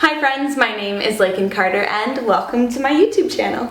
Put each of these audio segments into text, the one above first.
Hi friends, my name is Lakin Carter and welcome to my YouTube channel.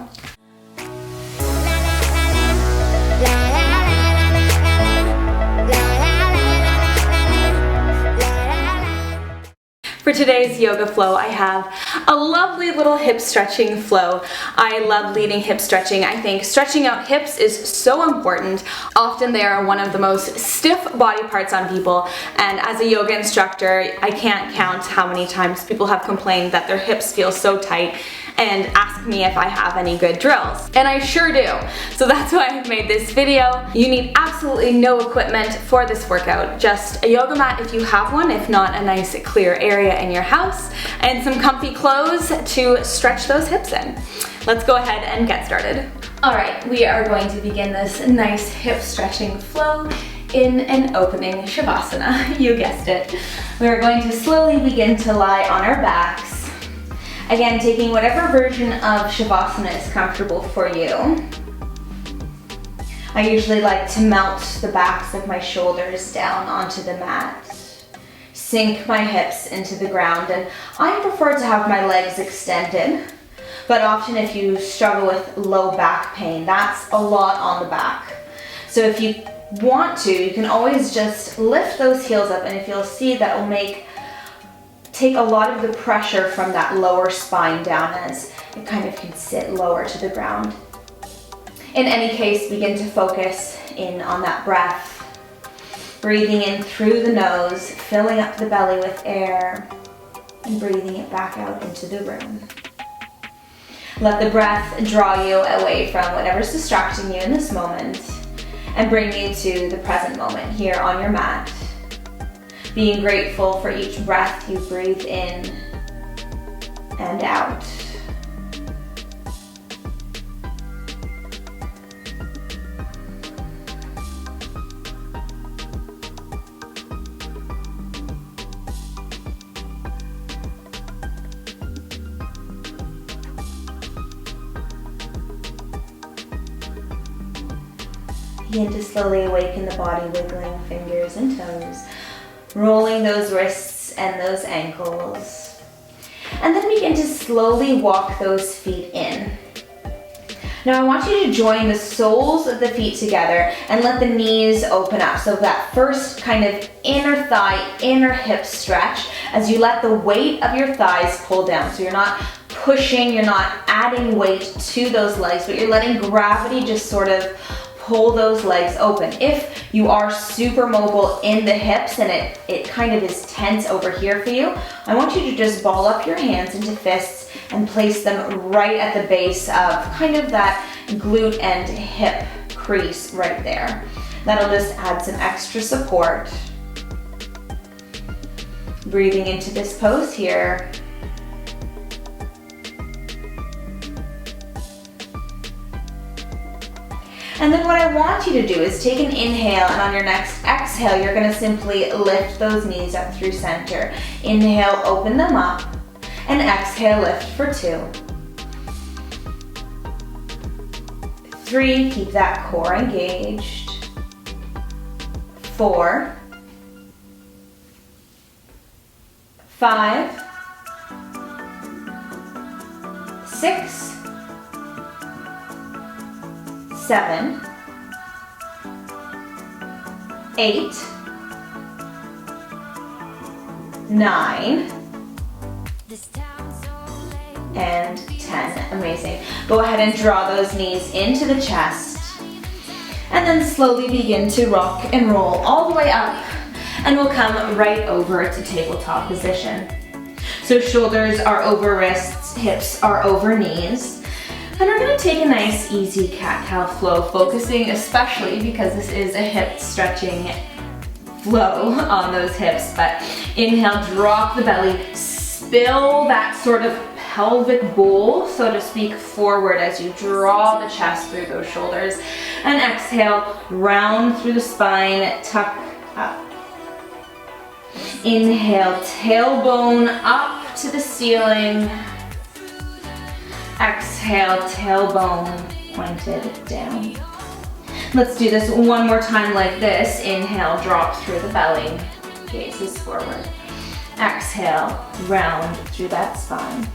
For today's yoga flow, I have a lovely little hip stretching flow. I love leading hip stretching. I think stretching out hips is so important. Often they are one of the most stiff body parts on people, and as a yoga instructor, I can't count how many times people have complained that their hips feel so tight and ask me if I have any good drills. And I sure do. So that's why I've made this video. You need absolutely no equipment for this workout. Just a yoga mat if you have one, if not a nice clear area in your house, and some comfy clothes to stretch those hips in. Let's go ahead and get started. All right, we are going to begin this nice hip stretching flow in an opening Shavasana. You guessed it. We're going to slowly begin to lie on our backs. Again, taking whatever version of Shavasana is comfortable for you. I usually like to melt the backs of my shoulders down onto the mat. Sink my hips into the ground, and I prefer to have my legs extended. But often if you struggle with low back pain, that's a lot on the back. So if you want to, you can always just lift those heels up, and if you'll see, that will take a lot of the pressure from that lower spine down as it kind of can sit lower to the ground. In any case, begin to focus in on that breath. Breathing in through the nose, filling up the belly with air, and breathing it back out into the room. Let the breath draw you away from whatever's distracting you in this moment and bring you to the present moment here on your mat. Being grateful for each breath you breathe in and out. Begin to slowly awaken the body, wiggling fingers and toes, rolling those wrists and those ankles. And then begin to slowly walk those feet in. Now I want you to join the soles of the feet together and let the knees open up. So that first kind of inner thigh, inner hip stretch as you let the weight of your thighs pull down. So you're not pushing, you're not adding weight to those legs, but you're letting gravity just sort of pull those legs open. If you are super mobile in the hips and it kind of is tense over here for you, I want you to just ball up your hands into fists and place them right at the base of kind of that glute and hip crease right there. That'll just add some extra support. Breathing into this pose here. And then what I want you to do is take an inhale, and on your next exhale, you're gonna simply lift those knees up through center. Inhale, open them up, and exhale, lift for 2. 3, keep that core engaged. 4. 5. 6. 7, 8, 9, and 10. Amazing. Go ahead and draw those knees into the chest, and then slowly begin to rock and roll all the way up, and we'll come right over to tabletop position. So shoulders are over wrists, hips are over knees. And we're gonna take a nice, easy cat-cow flow, focusing especially because this is a hip stretching flow on those hips. But inhale, drop the belly, spill that sort of pelvic bowl, so to speak, forward as you draw the chest through those shoulders. And exhale, round through the spine, tuck up. Inhale, tailbone up to the ceiling. Exhale, tailbone pointed down. Let's do this one more time like this. Inhale, drop through the belly, gazes forward. Exhale, round through that spine.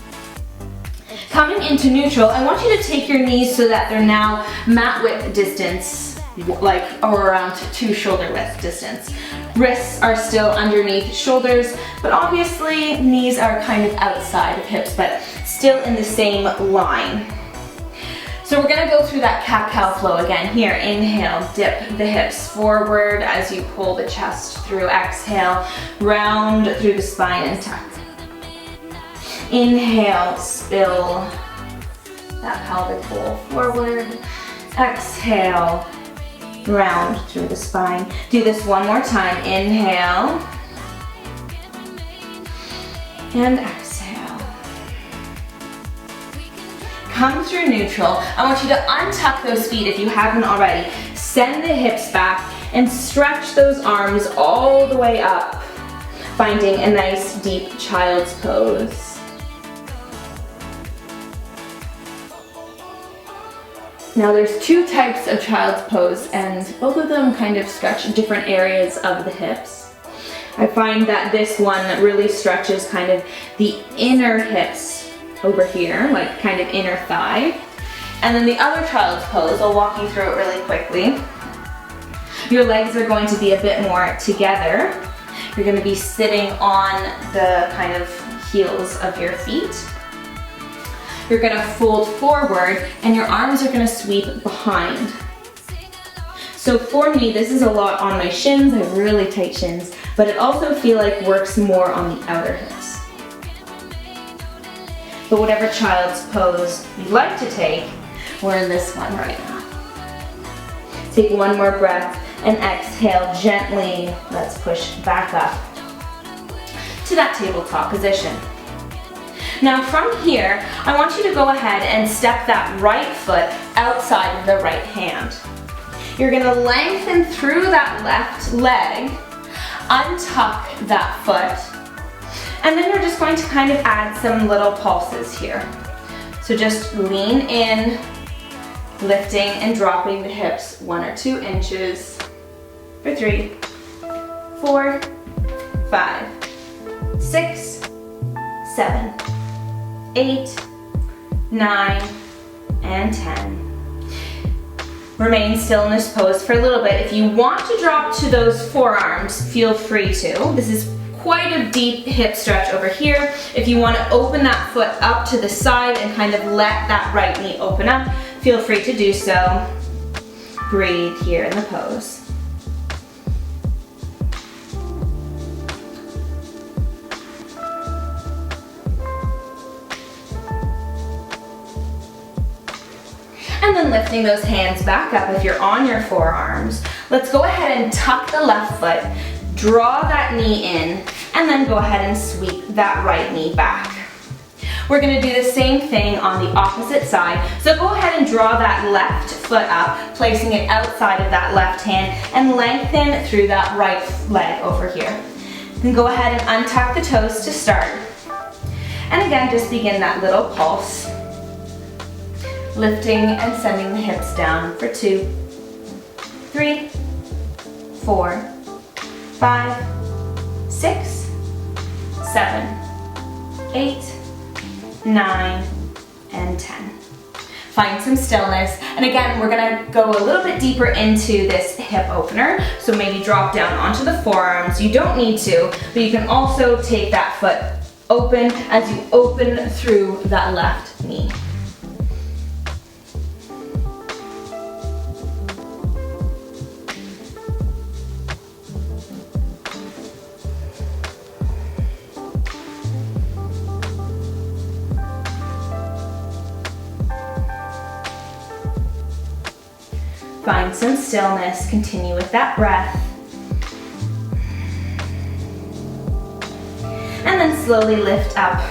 Coming into neutral, I want you to take your knees so that they're now mat width distance, like or around 2 shoulder width distance. Wrists are still underneath shoulders, but obviously knees are kind of outside of hips, but still in the same line. So we're gonna go through that cat-cow flow again here. Inhale, dip the hips forward as you pull the chest through. Exhale, round through the spine and tuck. Inhale, spill that pelvic bowl forward. Exhale, round through the spine. Do this one more time. Inhale and exhale. Come through neutral. I want you to untuck those feet if you haven't already. Send the hips back and stretch those arms all the way up, finding a nice deep child's pose. Now there's 2 types of child's pose, and both of them kind of stretch different areas of the hips. I find that this one really stretches kind of the inner hips over here, like kind of inner thigh. And then the other child's pose, I'll walk you through it really quickly. Your legs are going to be a bit more together. You're going to be sitting on the kind of heels of your feet. You're going to fold forward and your arms are going to sweep behind. So for me, this is a lot on my shins. I have really tight shins, but it also feel like works more on the outer hips. But whatever child's pose you'd like to take, we're in this one right now. Take one more breath and exhale gently. Let's push back up to that tabletop position. Now from here, I want you to go ahead and step that right foot outside of the right hand. You're gonna lengthen through that left leg, untuck that foot, and then you're just going to kind of add some little pulses here. So just lean in, lifting and dropping the hips 1 or 2 inches for 3, 4, 5, 6, 7, 8, 9, and 10. Remain still in this pose for a little bit. If you want to drop to those forearms, feel free to. This is quite a deep hip stretch over here. If you want to open that foot up to the side and kind of let that right knee open up, feel free to do so. Breathe here in the pose. And then lifting those hands back up if you're on your forearms. Let's go ahead and tuck the left foot, draw that knee in, and then go ahead and sweep that right knee back. We're gonna do the same thing on the opposite side. So go ahead and draw that left foot up, placing it outside of that left hand, and lengthen through that right leg over here. Then go ahead and untuck the toes to start. And again, just begin that little pulse. Lifting and sending the hips down for 2, 3, 4, 5, 6, 7, 8, 9, and 10. Find some stillness. And again, we're gonna go a little bit deeper into this hip opener. So maybe drop down onto the forearms. You don't need to, but you can also take that foot open as you open through that left knee. Find some stillness, continue with that breath. And then slowly lift up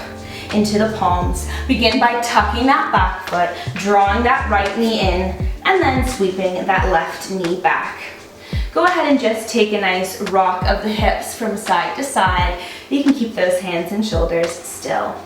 into the palms. Begin by tucking that back foot, drawing that right knee in, and then sweeping that left knee back. Go ahead and just take a nice rock of the hips from side to side. You can keep those hands and shoulders still.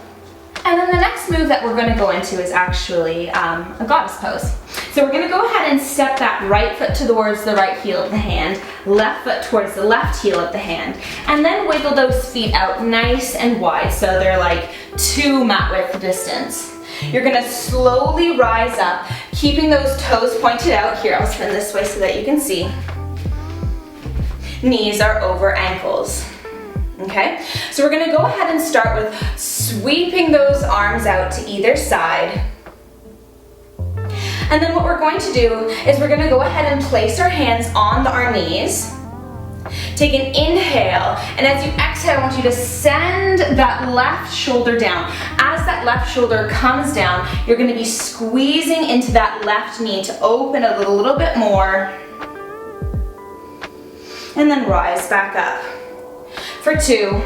And then the next move that we're going to go into is actually a goddess pose. So we're going to go ahead and step that right foot towards the right heel of the hand, left foot towards the left heel of the hand, and then wiggle those feet out nice and wide so they're like 2 mat width distance. You're going to slowly rise up, keeping those toes pointed out. Here, I'll spin this way so that you can see. Knees are over ankles. Okay, so we're going to go ahead and start with sweeping those arms out to either side. And then what we're going to do is we're going to go ahead and place our hands on our knees. Take an inhale, and as you exhale, I want you to send that left shoulder down. As that left shoulder comes down, you're going to be squeezing into that left knee to open a little bit more. And then rise back up. For 2.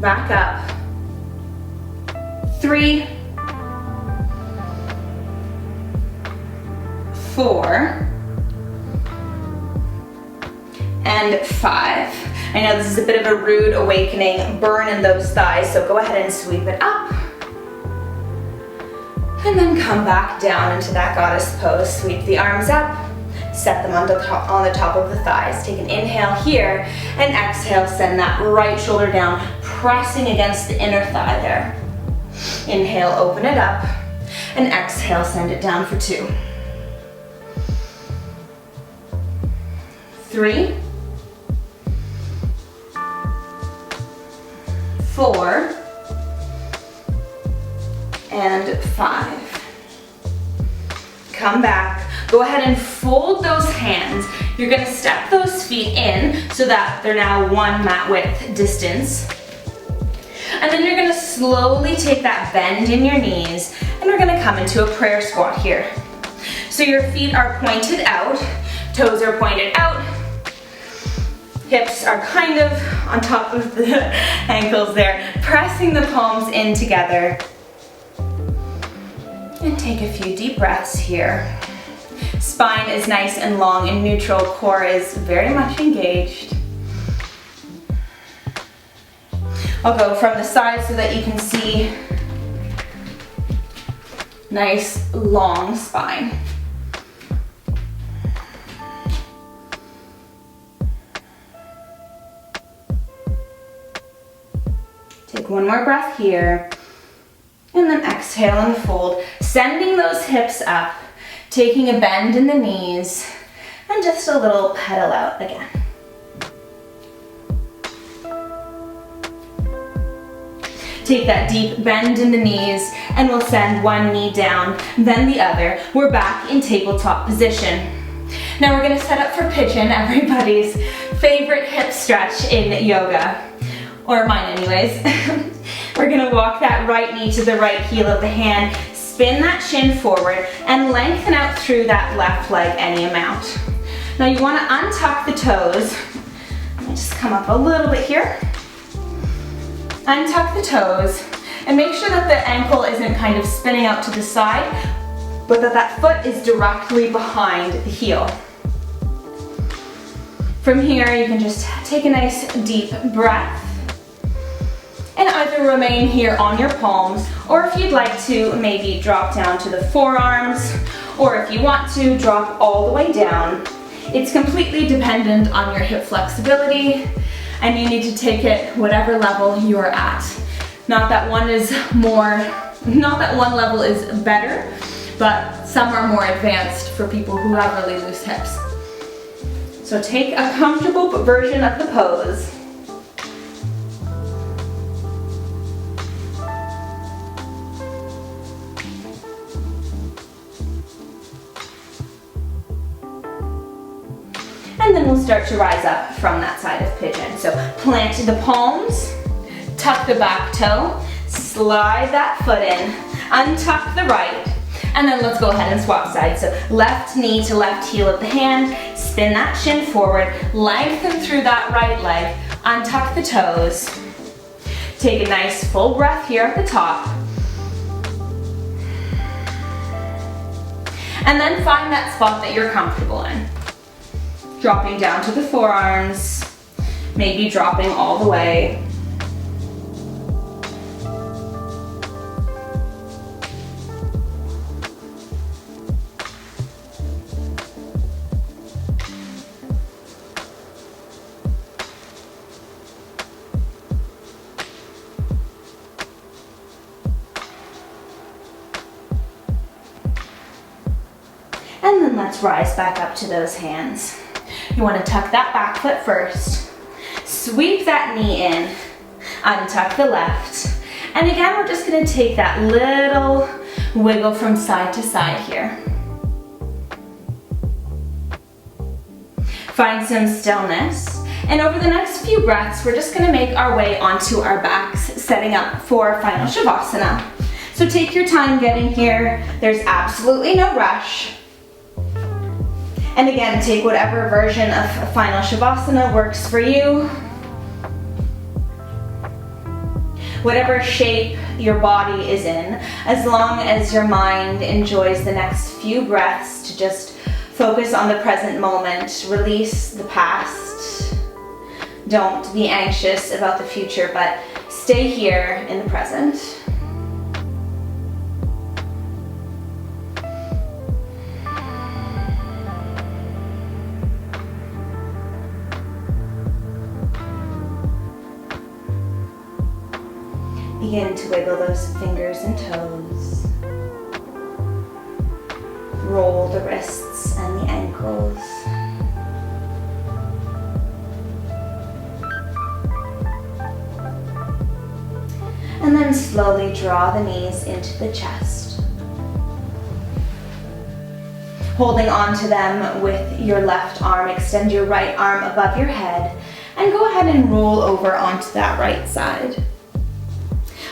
Back up. 3. 4. And 5. I know this is a bit of a rude awakening, burn in those thighs, so go ahead and sweep it up. And then come back down into that goddess pose. Sweep the arms up, set them on the top of the thighs. Take an inhale here, and exhale, send that right shoulder down, pressing against the inner thigh there. Inhale, open it up, and exhale, send it down for 2. 3. 4. And 5. Come back. Go ahead and fold those hands. You're going to step those feet in so that they're now 1 mat width distance. And then you're going to slowly take that bend in your knees, and we're going to come into a prayer squat here. So your feet are pointed out, toes are pointed out, hips are kind of on top of the ankles there, pressing the palms in together. And take a few deep breaths here. Spine is nice and long and neutral, core is very much engaged. I'll go from the side so that you can see nice long spine. Take one more breath here, and then exhale and fold, sending those hips up, taking a bend in the knees, and just a little pedal out again. Take that deep bend in the knees, and we'll send one knee down, then the other. We're back in tabletop position. Now we're gonna set up for pigeon, everybody's favorite hip stretch in yoga, or mine anyways. We're gonna walk that right knee to the right heel of the hand, spin that shin forward, and lengthen out through that left leg any amount. Now you wanna untuck the toes. Let me just come up a little bit here. Untuck the toes, and make sure that the ankle isn't kind of spinning out to the side, but that foot is directly behind the heel. From here, you can just take a nice deep breath, and either remain here on your palms, or if you'd like to, maybe drop down to the forearms, or if you want to, drop all the way down. It's completely dependent on your hip flexibility, and you need to take it whatever level you're at. Not that one level is better, but some are more advanced for people who have really loose hips. So take a comfortable version of the pose. And then we'll start to rise up from that side of pigeon. So plant the palms, tuck the back toe, slide that foot in, untuck the right, and then let's go ahead and swap sides. So left knee to left heel of the hand, spin that shin forward, lengthen through that right leg, untuck the toes. Take a nice full breath here at the top. And then find that spot that you're comfortable in. Dropping down to the forearms, maybe dropping all the way. let's rise back up to those hands. You want to tuck that back foot first. Sweep that knee in. Untuck the left. And again, we're just going to take that little wiggle from side to side here. Find some stillness. And over the next few breaths, we're just going to make our way onto our backs, setting up for final Shavasana. So take your time getting here. There's absolutely no rush. And again, take whatever version of final Shavasana works for you. Whatever shape your body is in, as long as your mind enjoys the next few breaths to just focus on the present moment, release the past. Don't be anxious about the future, but stay here in the present. Begin to wiggle those fingers and toes. Roll the wrists and the ankles. And then slowly draw the knees into the chest. Holding on to them with your left arm, extend your right arm above your head and go ahead and roll over onto that right side.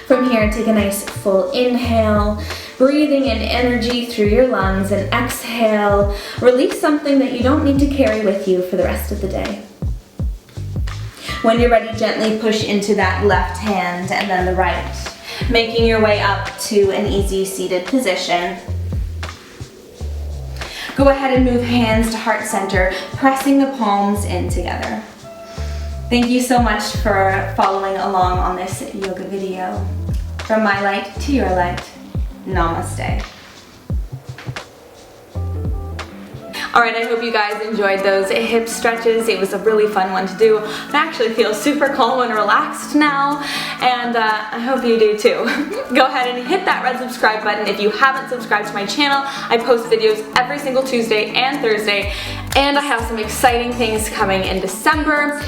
From here, take a nice full inhale, breathing in energy through your lungs, and exhale. Release something that you don't need to carry with you for the rest of the day. When you're ready, gently push into that left hand and then the right, making your way up to an easy seated position. Go ahead and move hands to heart center, pressing the palms in together. Thank you so much for following along on this yoga video. From my light to your light, namaste. Alright, I hope you guys enjoyed those hip stretches. It was a really fun one to do. I actually feel super calm and relaxed now, and I hope you do too. Go ahead and hit that red subscribe button if you haven't subscribed to my channel. I post videos every single Tuesday and Thursday, and I have some exciting things coming in December.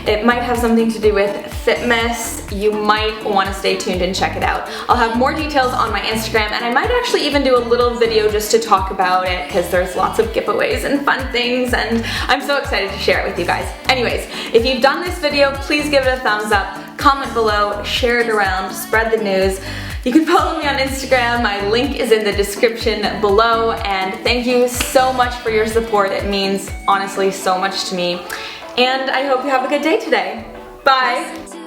It might have something to do with fitness. You might want to stay tuned and check it out. I'll have more details on my Instagram, and I might actually even do a little video just to talk about it because there's lots of giveaways and fun things, and I'm so excited to share it with you guys. Anyways, if you've done this video, please give it a thumbs up, comment below, share it around, spread the news. You can follow me on Instagram. My link is in the description below, and thank you so much for your support. It means honestly so much to me. And I hope you have a good day today. Bye!